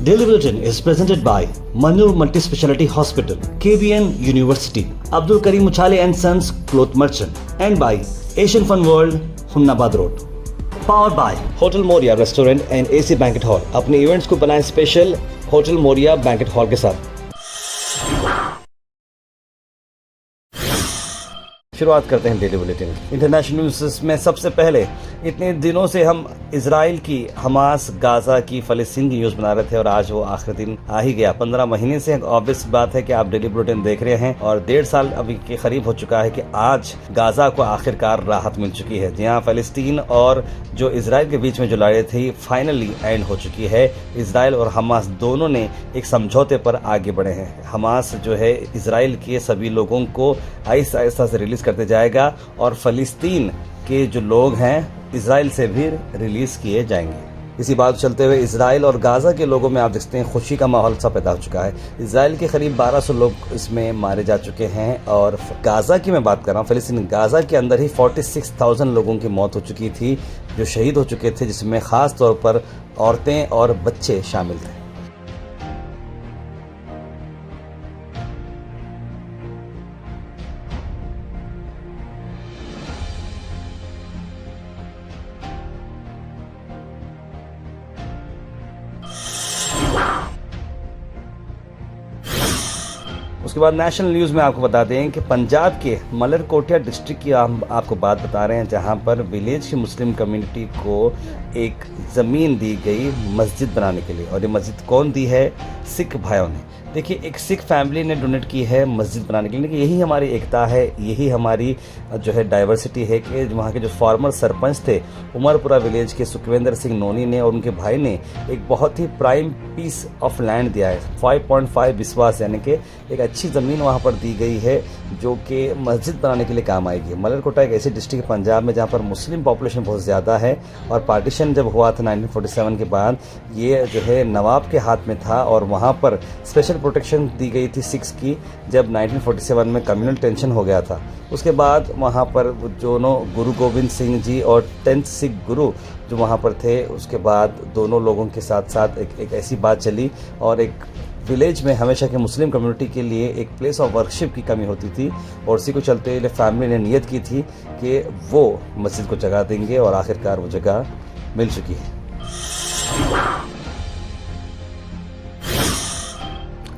Daily Bulletin is presented by Manur Multi-Speciality Hospital, KBN University, Abdul Karim Uchale and Sons Cloth Merchant, and by Asian Fun World, Hunnabad Road. Powered by Hotel Moria Restaurant and AC Banquet Hall. अपने events को बनाएं special hotel Moriya banquet hall के साथ। शुरुआत करते हैं daily bulletin international news में। सबसे पहले, इतने दिनों से हम इजराइल की, हमास, गाजा की, फ़लस्तीन की न्यूज़ बना रहे थे और आज वो आखिरी दिन आ ही गया। 15 महीने से ऑब्वियस बात है कि आप डेली बुलेटिन देख रहे हैं और 1.5 साल अभी के करीब हो चुका है कि आज गाजा को आखिरकार राहत मिल चुकी है। जहाँ फ़लस्तीन और जो इजराइल के बीच में जो लड़ाई थी फाइनली एंड हो चुकी है। इजराइल और हमास दोनों ने एक समझौते पर आगे बढ़े हैं। हमास जो है इजराइल के सभी लोगों को आहिस्ता आहिस्ता से रिलीज करते जाएगा और फ़लस्तीन के जो लोग हैं इजराइल से भी रिलीज किए जाएंगे। इसी बात चलते हुए इजराइल और गाजा के लोगों में आप देखते हैं खुशी का माहौल सा पैदा हो चुका है। इजराइल के करीब 1200 लोग इसमें मारे जा चुके हैं और गाजा की मैं बात कर रहा हूँ, फ़लस्तीन गाजा के अंदर ही 46,000 लोगों की मौत हो चुकी थी जो शहीद हो चुके थे, जिसमें ख़ास तौर पर औरतें और बच्चे शामिल थे। उसके बाद नेशनल न्यूज़ में आपको बता दें कि पंजाब के मलरकोटिया डिस्ट्रिक्ट की हम आपको बात बता रहे हैं, जहां पर विलेज की मुस्लिम कम्युनिटी को एक ज़मीन दी गई मस्जिद बनाने के लिए। और ये मस्जिद कौन दी है? सिख भाइयों ने। देखिए, एक सिख फैमिली ने डोनेट की है मस्जिद बनाने के लिए। यही हमारी एकता है, यही हमारी जो है डाइवर्सिटी है कि वहाँ के जो फॉर्मर सरपंच थे उमरपुरा विलेज के सुखविंदर सिंह नोनी ने और उनके भाई ने एक बहुत ही प्राइम पीस ऑफ लैंड दिया है। 5.5 विश्वास यानी कि एक अच्छी ज़मीन वहाँ पर दी गई है जो कि मस्जिद बनाने के लिए काम आएगी। मलरकोटा एक ऐसी डिस्ट्रिक्ट है पंजाब में जहाँ पर मुस्लिम पॉपुलेशन बहुत ज़्यादा है और पार्टीशन जब हुआ था 1947 के बाद, ये जो है नवाब के हाथ में था और वहाँ पर स्पेशल प्रोटेक्शन दी गई थी सिख्स की जब 1947 में कम्युनल टेंशन हो गया था। उसके बाद वहाँ पर दोनों गुरु गोविंद सिंह जी और 10th सिख गुरु जो वहाँ पर थे, उसके बाद दोनों लोगों के साथ साथ एक ऐसी बात चली और एक विलेज में हमेशा के मुस्लिम कम्युनिटी के लिए एक प्लेस ऑफ वर्शिप की कमी होती थी और उसी को चलते हुए फैमिली ने नियत की थी कि वो मस्जिद को जगह देंगे और आखिरकार वो जगह मिल चुकी है।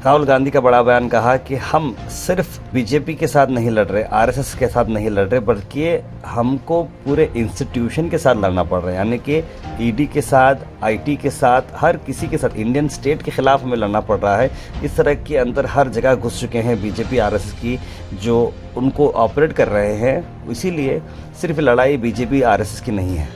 राहुल गांधी का बड़ा बयान, कहा कि हम सिर्फ बीजेपी के साथ नहीं लड़ रहे, आरएसएस के साथ नहीं लड़ रहे, बल्कि हमको पूरे इंस्टीट्यूशन के साथ लड़ना पड़ रहा है। यानी कि ईडी के साथ, आईटी के साथ, हर किसी के साथ, इंडियन स्टेट के खिलाफ हमें लड़ना पड़ रहा है। इस तरह के अंदर हर जगह घुस चुके हैं बीजेपी आरएसएस की जो उनको ऑपरेट कर रहे हैं। इसीलिए सिर्फ लड़ाई बीजेपी आरएसएस की नहीं है।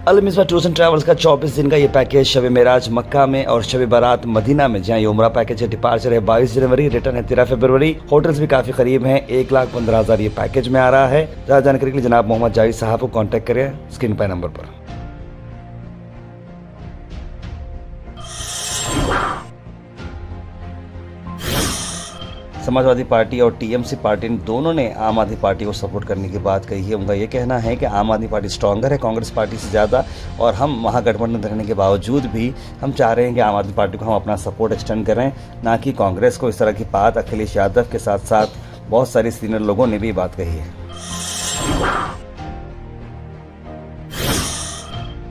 अल मिसबा टूर्स एंड ट्रैवल्स का 24 दिन का ये पैकेज शब मेराज मक्का में और शब बारात मदीना में, जहाँ ये उम्रा पैकेज है। डिपार्चर है 22 जनवरी, रिटर्न है 13 फरवरी। होटल्स भी काफी करीब हैं। 1,15,000 ये पैकेज में आ रहा है। ज़्यादा जानकारी के लिए जनाब मोहम्मद जावेद साहब को कॉन्टैक्ट करें स्क्रीन पर नंबर पर। समाजवादी पार्टी और टीएमसी पार्टी दोनों ने आम आदमी पार्टी को सपोर्ट करने की बात कही है। उनका ये कहना है कि आम आदमी पार्टी स्ट्रॉन्गर है कांग्रेस पार्टी से ज़्यादा और हम महागठबंधन रहने के बावजूद भी हम चाह रहे हैं कि आम आदमी पार्टी को हम अपना सपोर्ट एक्सटेंड करें, ना कि कांग्रेस को। इस तरह की बात अखिलेश यादव के साथ साथ बहुत सारे सीनियर लोगों ने भी बात कही है।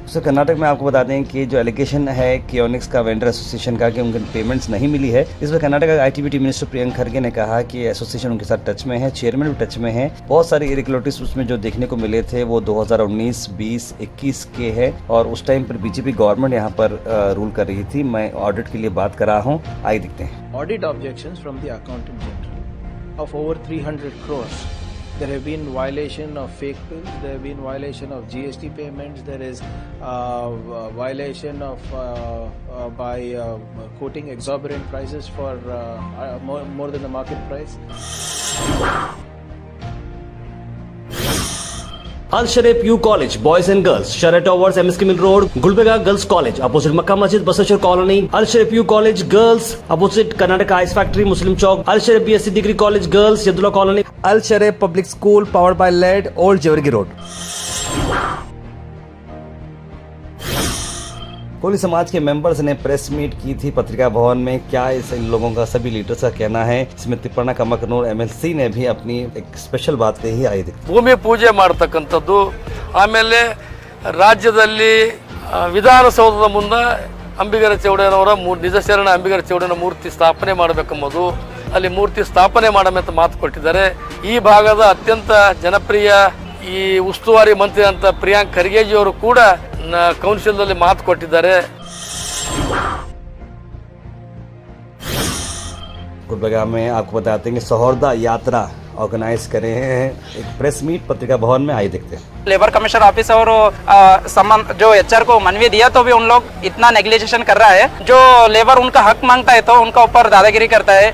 तो कर्नाटक में आपको बता दें कि जो एलिगेशन है कियोनिक्स का वेंडर एसोसिएशन का कि उनके पेमेंट्स नहीं मिली है, इस पर कर्नाटक का आईटीबीटी मिनिस्टर प्रियंक खरगे ने कहा कि एसोसिएशन उनके साथ टच में है, चेयरमैन भी टच में है। बहुत सारे इरेगुलरिटीज उसमें जो देखने को मिले थे वो 2019, 20, 21 के हैं और उस टाइम पर बीजेपी गवर्नमेंट यहाँ पर रूल कर रही थी। मैं ऑडिट के लिए बात कर रहा हूँ, आइए देखते हैं। Audit objections from the accountant general of over 300 crores. There have been violation of fake bills. There have been violation of GST payments. There is violation of by quoting exorbitant prices for more than the market price. Al Sharif U College, Boys and Girls, Sharia Towers, MSK Mill Road, Gulbega Girls College, opposite Makkah Masjid, Basashar Colony. Al Sharif U College, Girls, opposite Karnataka Ice Factory, Muslim Chowk. Al Sharif BSc Degree College, Girls, Yadullah Colony. Al Sharif Public School, powered by LED, Old Jawargi Road. Koli समाज के members ने press meet की थी पत्रिका भवन में। क्या इस इन लोगों का, सभी लीडर्स का कहना है, इसमें तिप्पಣ್ಣ ಕಮಕನೂರ್ MLC ने भी अपनी एक स्पेशल बात कही आई थी। ಭೂಮಿ ಪೂಜೆ ಮಾಡತಕ್ಕಂಥದ್ದು, ಆಮೇಲೆ ರಾಜ್ಯದಲ್ಲಿ ವಿಧಾನಸೌಧದ ಮುಂದೆ ಅಂಬಿಗರ ಚೌಡಯ್ಯನವರ ನಿಜ ಶರಣ ಅಂಬಿಗರ ಚೌಡಯ್ಯನ ಮೂರ್ತಿ ಸ್ಥಾಪನೆ ಮಾಡಬೇಕೆಂಬುದು, ಅಲ್ಲಿ ಮೂರ್ತಿ ಸ್ಥಾಪನೆ ಮಾಡಬೇಕಂತ ಮಾತು ಕೊಟ್ಟಿದ್ದಾರೆ। ಈ ಭಾಗದ ಅತ್ಯಂತ ಜನಪ್ರಿಯ ಈ ಉಸ್ತುವಾರಿ ಮಂತ್ರಿ ಅಂತ ಪ್ರಿಯಾಂಕ್ ಖರ್ಗೆಜಿ ಅವರು ಕೂಡ ಕೌನ್ಸಿಲ್ನಲ್ಲಿ ಮಾತು ಕೊಟ್ಟಿದ್ದಾರೆ। गुलबर्गा में आपको बताते हैं कि सौहार्दा यात्रा ऑर्गेनाइज करे हैं, एक प्रेस मीट पत्रिका भवन में आई देखते हैं। लेबर कमिश्नर ऑफिस और जो HR को मनवी दिया तो भी उन लोग इतना नेग्लिजेशन कर रहा है। जो लेबर उनका हक मांगता है तो उनका ऊपर दादागिरी करता है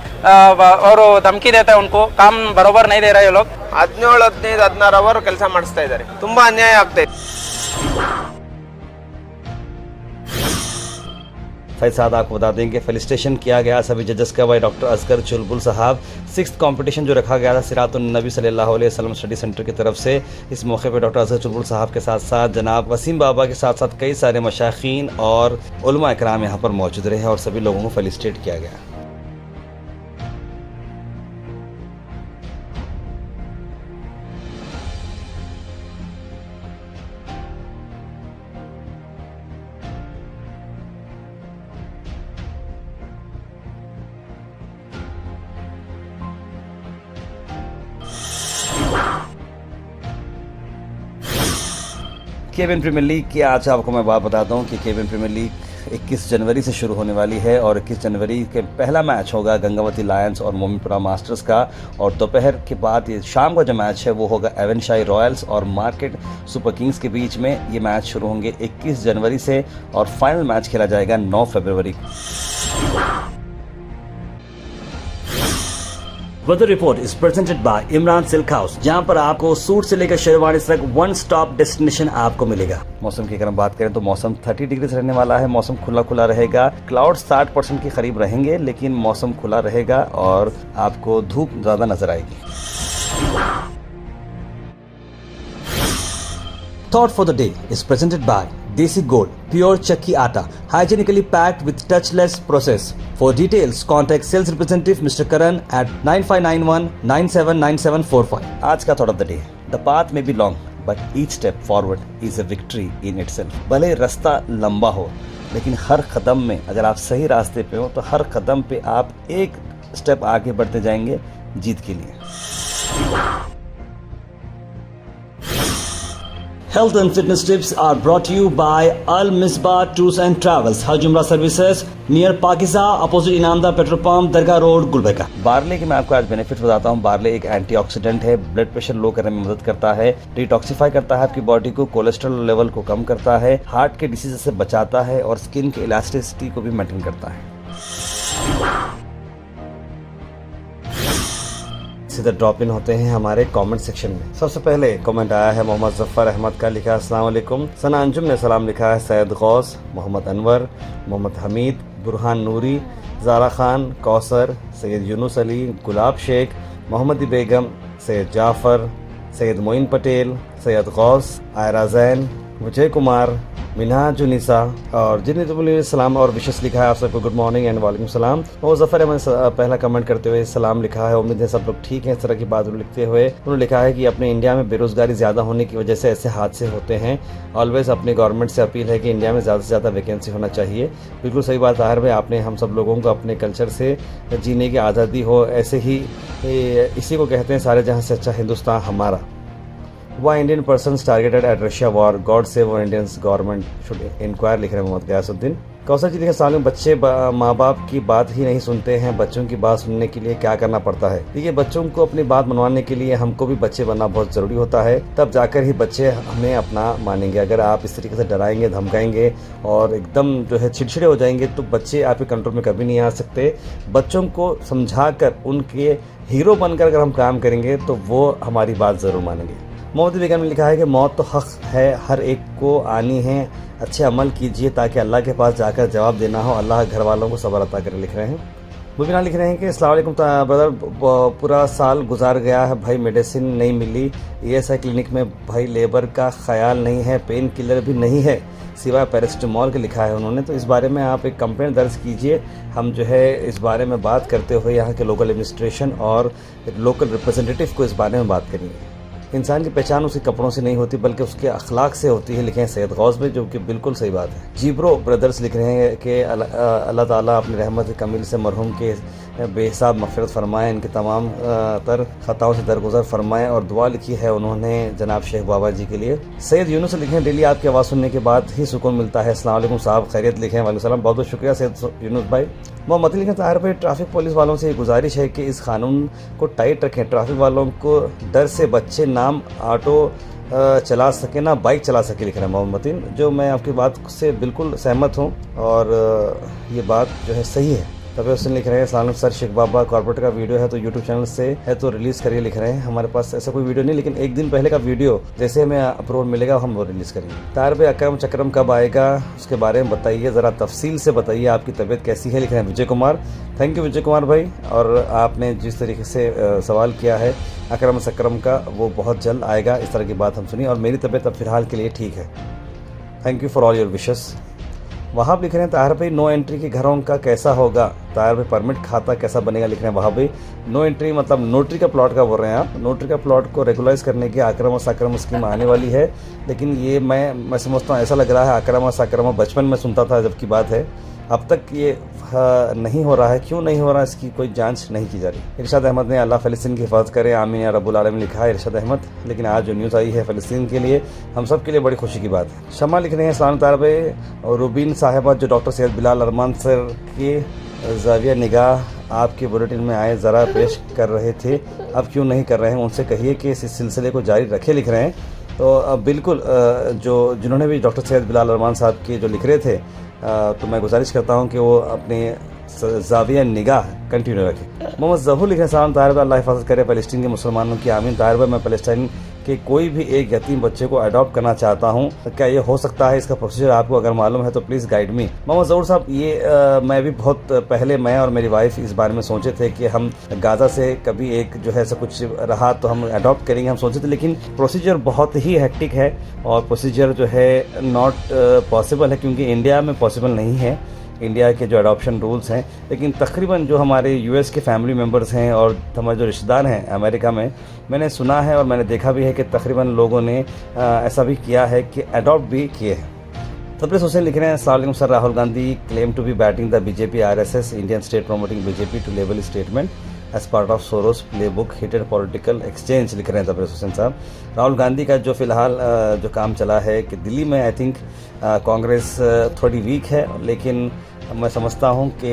और धमकी देता है, उनको काम बरोबर नहीं दे रहे ये लोग। 17, 15, 16 ಅವರ್ ಕೆಲಸ ಮಾಡಿಸ್ತಾ ಇದ್ದಾರೆ। ತುಂಬಾ ಅನ್ಯಾಯ ಆಗ್ತಾ ಇದೆ। साथ आपको बता दें कि फेलिस्टेशन किया गया सभी जजेस का भाई डॉक्टर असगर चुलबुल साहब। 6th कंपटीशन जो रखा गया था सिरातुन नबी सल्लल्लाहु अलैहि वसल्लम स्टडी सेंटर की तरफ से, इस मौके पर डॉक्टर असगर चुलबुल साहब के साथ साथ जनाब वसीम बाबा के साथ साथ कई सारे मशाखीन और उलमा इकराम यहाँ पर मौजूद रहे और सभी लोगों को फेलिस्टेट किया गया। केविन प्रीमियर लीग की आज आपको मैं बात बताता हूँ कि केविन प्रीमियर लीग 21 जनवरी से शुरू होने वाली है और 21 जनवरी के पहला मैच होगा गंगावती लायंस और मोमिनपुरा मास्टर्स का, और दोपहर के बाद ये शाम का जो मैच है वो होगा एवनशाही रॉयल्स और मार्केट सुपर किंग्स के बीच में। ये मैच शुरू होंगे 21 जनवरी से और फाइनल मैच खेला जाएगा 9 फरवरी को। Weather report is presented by Imran silk house, जहां पर आपको सूट से लेकर शेरवानी तक वन स्टॉप डेस्टिनेशन आपको मिलेगा। मौसम की अगर हम बात करें तो मौसम 30 डिग्री से रहने वाला है। मौसम खुला खुला रहेगा, क्लाउड 60% के करीब रहेंगे, लेकिन मौसम खुला रहेगा और आपको धूप ज्यादा नजर आएगी। Thought for the day is presented by Desi Gold, pure chakki atta, hygienically packed with touchless process. For details, contact sales representative Mr. Karan at 9591 979745. आज का thought of the day. The path may be long, but each step forward is a victory in itself. भले रास्ता लंबा हो, लेकिन हर कदम में अगर आप सही रास्ते पे हो तो हर कदम पे आप एक स्टेप आगे बढ़ते जाएंगे जीत के लिए। Health and fitness tips are brought to you by Al Misbah Tours and Travels, Hajj Umrah Services near Pakiza, opposite Inamda Petrol Pump, Dargah Road, Gulbarga. Barley के मैं आपको आज बेनिफिट बताता हूँ। बार्ले एक एंटीऑक्सीडेंट है, ब्लड प्रेशर लो करने में मदद करता है, डिटॉक्सिफाई करता है आपकी बॉडी को, कोलेस्ट्रॉल लेवल को कम करता है, हार्ट के डिसीज से बचाता है और स्किन के इलास्टिसिटी को भी मेंटेन करता है। सीधा ड्रॉप इन होते हैं हमारे कमेंट सेक्शन में। सबसे पहले कमेंट आया है मोहम्मद जफर अहमद का, लिखा है अस्सलाम वालेकुम। सना अंजुम ने सलाम लिखा है, सैयद गौस, मोहम्मद अनवर, मोहम्मद हमीद, बुरहान नूरी, ज़ारा खान, कौसर, सैयद यूनुस अली, गुलाब शेख, मोहम्मदी बेगम, सैयद जाफ़र, सैयद मोइन पटेल, सैयद गौस, आयरा जैन, विजय कुमार, मिनहाजुनिसा और जिन्हें सलाम और विशेष लिखा है आप सबको गुड मॉर्निंग एंड वालेकुम सलाम। और जफ़र अहमद पहला कमेंट करते हुए सलाम लिखा है, उम्मीद है सब लोग ठीक हैं। इस तरह की बात लिखते हुए उन्होंने लिखा है कि अपने इंडिया में बेरोज़गारी ज़्यादा होने की वजह से ऐसे हादसे होते हैं। ऑलवेज़ अपनी गवर्नमेंट से अपील है कि इंडिया में ज़्यादा से ज़्यादा वैकेंसी होना चाहिए। बिल्कुल सही बात ताहिर भाई, आपने हम सब लोगों को अपने कल्चर से जीने की आज़ादी हो, ऐसे ही इसी को कहते हैं सारे जहाँ से अच्छा हिंदुस्तान हमारा। Why Indian persons targeted at Russia war? God save our Indians. Government should inquire, लिख रहे हैं मोहम्मद गयासुद्दीन। कौशल जी लिखे, साल में बच्चे माँ बाप की बात ही नहीं सुनते हैं, बच्चों की बात सुनने के लिए क्या करना पड़ता है? देखिए, बच्चों को अपनी बात मनवाने के लिए हमको भी बच्चे बनना बहुत ज़रूरी होता है, तब जाकर ही बच्चे हमें अपना मानेंगे। अगर आप इस तरीके से डराएंगे, धमकाएंगे और एकदम जो है चिड़चिड़े हो जाएंगे तो बच्चे आपके कंट्रोल में कभी नहीं आ सकते। बच्चों को समझाकर उनके हीरो बनकर अगर हम काम करेंगे तो वो हमारी बात ज़रूर मानेंगे। मोहम्मद बेगम ने लिखा है कि मौत तो हक है, हर एक को आनी है, अच्छे अमल कीजिए ताकि अल्लाह के पास जाकर जवाब देना हो। अल्लाह घर वालों को सब्र अता करे, लिख रहे हैं। मुबीना लिख रहे हैं कि अस्सलाम वालेकुम ब्रदर, पूरा साल गुजार गया है भाई, मेडिसिन नहीं मिली ESI क्लिनिक में भाई, लेबर का ख्याल नहीं है, पेन किलर भी नहीं है सिवाय पैरासिटामोल के, लिखा है उन्होंने। तो इस बारे में आप एक कंप्लेंट दर्ज कीजिए, हम जो है इस बारे में बात करते हुए यहाँ के लोकल एडमिनिस्ट्रेशन और लोकल रिप्रेजेंटेटिव को इस बारे में बात करेंगे। इंसान की पहचान उसके कपड़ों से नहीं होती बल्कि उसके अखलाक से होती है, लिखे हैं सैयद गौस में, जो कि बिल्कुल सही बात है। जीब्रो ब्रदर्स लिख रहे हैं कि अल्लाह ताला अपनी रहमत कमील से मरहूम के बेहिसाब मग़फ़िरत फरमाएँ, इनके तमाम तर ख़ताओं से दरगुजर फरमाएँ, और दुआ लिखी है उन्होंने जनाब शेख बाबा जी के लिए। सैयद यूनुस लिखे हैं, डेली आपकी आवाज़ सुनने के बाद ही सुकून मिलता है। अस्सलाम वालेकुम साहब, खैरियत, लिखे हैं। वालेकुम सलाम, बहुत बहुत शुक्रिया सैयद यूनुस भाई। मोहम्मद लिखे ताहिर भाई, ट्रैफिक पुलिस वालों से ये गुजारिश है कि इस कानून को टाइट रखें, ट्रैफिक वालों को डर से बच्चे नाम ऑटो चला सके ना बाइक चला सके, लिख रहे हैं मोहम्मद, जो मैं आपकी बात से बिल्कुल सहमत हूँ और ये बात जो है सही है। तभी उसने लिख रहे हैं, सलाम सर, शेख बाबा कॉर्पोरेट का वीडियो है तो यूट्यूब चैनल से है तो रिलीज़ करिए, लिख रहे हैं। हमारे पास ऐसा कोई वीडियो नहीं, लेकिन एक दिन पहले का वीडियो जैसे हमें अप्रूवल मिलेगा हम वो रिलीज़ करेंगे। तार भाई, अकरम चक्रम कब आएगा उसके बारे में बताइए, ज़रा तफसील से बताइए, आपकी तबीयत कैसी है, लिख रहे हैं विजय कुमार। थैंक यू विजय कुमार भाई, और आपने जिस तरीके से सवाल किया है अकरम सकरम का, वो बहुत जल्द आएगा, इस तरह की बात हम सुनी, और मेरी तबीयत अब फ़िलहाल के लिए ठीक है। Thank you for all your wishes. वहाँ लिख रहे हैं, ताहिर भाई नो एंट्री के घरों का कैसा होगा, ताहिर भाई परमिट खाता कैसा बनेगा, लिख रहे हैं वहाँ भाई। नो एंट्री मतलब नोटरी का प्लॉट का बोल रहे हैं आप, नोटरी का प्लॉट को रेगुलाइज करने की अकरम और सकरम स्कीम आने वाली है, लेकिन ये मैं समझता हूँ, ऐसा लग रहा है अकरम और सकरम बचपन में सुनता था जब की बात है, अब तक ये नहीं हो रहा है। क्यों नहीं हो रहा है इसकी कोई जांच नहीं की जा रही। इरशाद अहमद ने अल्लाह फ़लस्तीन की हिफाजत करे, आमीन या रब्बुल आलमीन, लिखा है इरशाद अहमद। लेकिन आज जो न्यूज़ आई है फ़लस्तीन के लिए हम सब के लिए बड़ी खुशी की बात है। शमा लिख रहे हैं, सलाम तार भाई, और रूबीन साहिबा जो डॉक्टर सैयद बिलाल अरमान सर के ज़ाविया निगाह आपके बुलेटिन में आए ज़रा पेश कर रहे थे, अब क्यों नहीं कर रहे हैं, उनसे कहिए कि इस सिलसिले को जारी रखे, लिख रहे हैं। तो बिल्कुल जिन्होंने भी डॉक्टर सैयद बिलाल अरमान साहब के जो लिख रहे थे, तो मैं गुजारिश करता हूं कि वो अपने ज़ाविया निगाह कंटिन्यू रखें। मोहम्मद ज़हूर लिखे, सलाम ताहिर भाई, अल्लाह हिफाजत करे फ़लस्तीन के मुसलमानों की, आमीन। ताहिर भाई, मैं फ़लस्तीन के कोई भी एक यतीम बच्चे को अडॉप्ट करना चाहता हूं, क्या ये हो सकता है, इसका प्रोसीजर आपको अगर मालूम है तो प्लीज़ गाइड मी। मोहम्मद ज़हूर साहब, ये मैं भी बहुत पहले मैं और मेरी वाइफ इस बारे में सोचे थे कि हम गाज़ा से कभी एक जो है ऐसा कुछ रहा तो हम अडॉप्ट करेंगे, हम सोचे थे, लेकिन प्रोसीजर बहुत ही हैक्टिक है और प्रोसीजर जो है नॉट पॉसिबल है, क्योंकि इंडिया में पॉसिबल नहीं है, इंडिया के जो अडॉप्शन रूल्स हैं। लेकिन तकरीबन जो हमारे US के फैमिली मेम्बर्स हैं और हमारे जो रिश्तेदार हैं अमेरिका में, मैंने सुना है और मैंने देखा भी है कि तकरीबन लोगों ने ऐसा भी किया है कि अडॉप्ट भी किए हैं। तबरेज़ हुसैन लिख रहे हैं, अस्सलाम वालेकुम sir, Rahul Gandhi claim to be batting the BJP RSS Indian state promoting BJP to level statement as part of Soros playbook heated political exchange, लिख रहे हैं तबरेज़ हुसैन साहब। राहुल गांधी का जो फ़िलहाल जो काम चला है कि दिल्ली में आई थिंक कांग्रेस थोड़ी वीक है, लेकिन मैं समझता हूं कि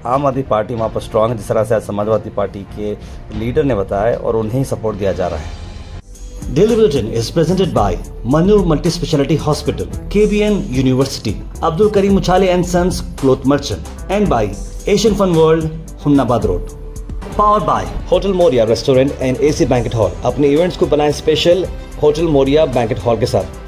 आम आदमी पार्टी वहाँ पर स्ट्रांग है, जिस तरह से आज समाजवादी पार्टी के लीडर ने बताया, और उन्हें ही सपोर्ट दिया जा रहा है। Daily bulletin is presented by Mannur multi speciality hospital, KBN university, Abdul Karim Muchhale and sons cloth merchant, and by Asian fun world, Hunnabad road. Powered by hotel Moriya restaurant and AC banquet hall. अपने इवेंट्स को बनाएं special hotel Moriya banquet hall के साथ।